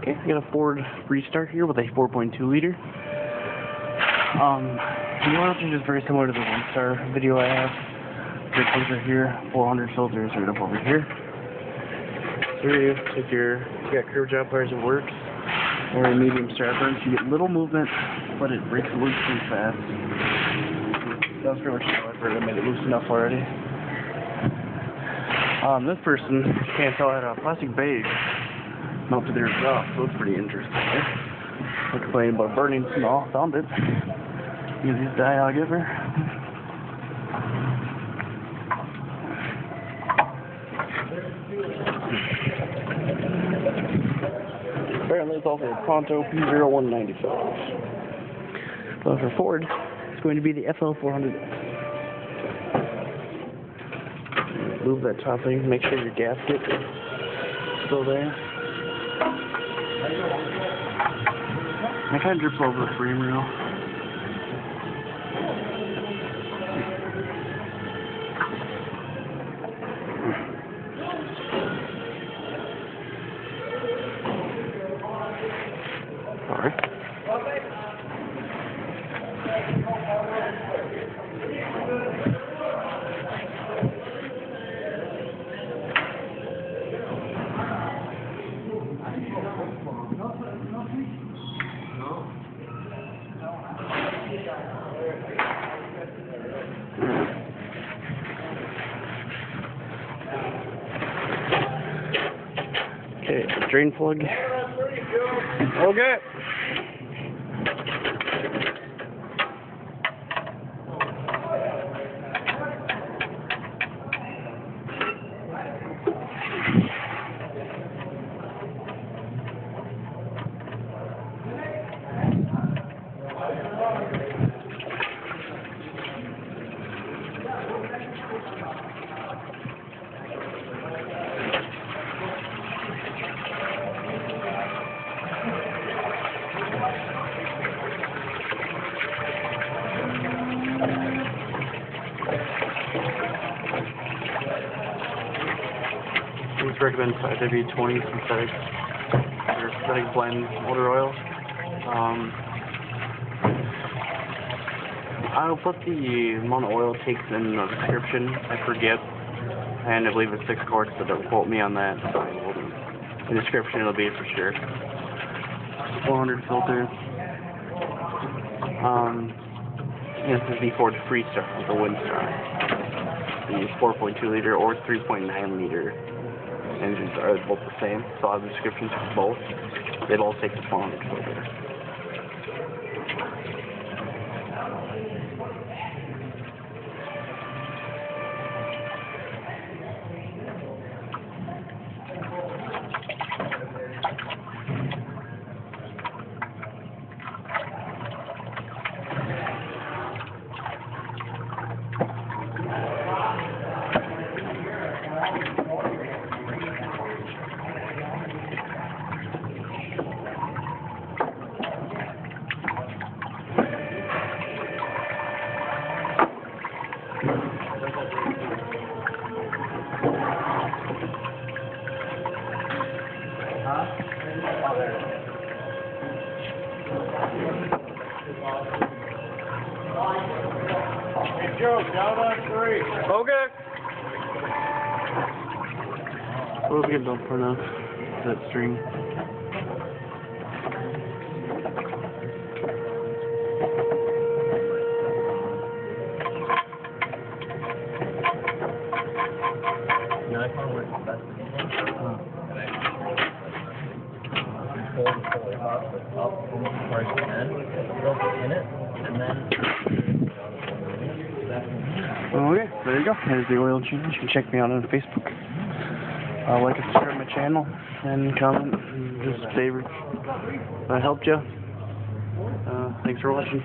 Okay, I got a Ford Freestar here with a 4.2 liter. The oil change is very similar to the OneStar video I have. The plugs are here, 400 filters right up over here. So here you take you got curved job pliers, it works. Or a medium strapper, you get little movement, but it breaks it loose pretty fast. That was pretty much how I made it loose enough already. This person can't tell, had a plastic bag mounted to their exhaust, so it's pretty interesting. They're complaining about burning small, found it. Easiest die I'll give her. Apparently it's also a Pronto P0195. So for Ford, it's going to be the FL400. Move that top thing, make sure your gasket is still there. That kind of drips over the frame rail. Sorry. Okay, drain plug. Okay. Please recommend 5W20 synthetic or synthetic blend motor oil. I'll put the amount of oil it takes in the description. I forget, and I believe it's 6 quarts, but don't quote me on that. So in the description it'll be for sure. 400 filter. This is the Ford Freestar with the OneStar. The 4.2 liter or 3.9 liter engines are both the same, so I'll have the descriptions for both. They both take the 400 filter. Hey Joe, down on 3. Okay. We'll get done for now. That stream. Yeah, I found where it's best to pull the pulley up almost as far as you can, build it in it, and then Okay, there you go. There's the oil change. You can check me out on Facebook. Like and subscribe to my channel, and comment, and just favorite. If I helped you. Thanks for watching.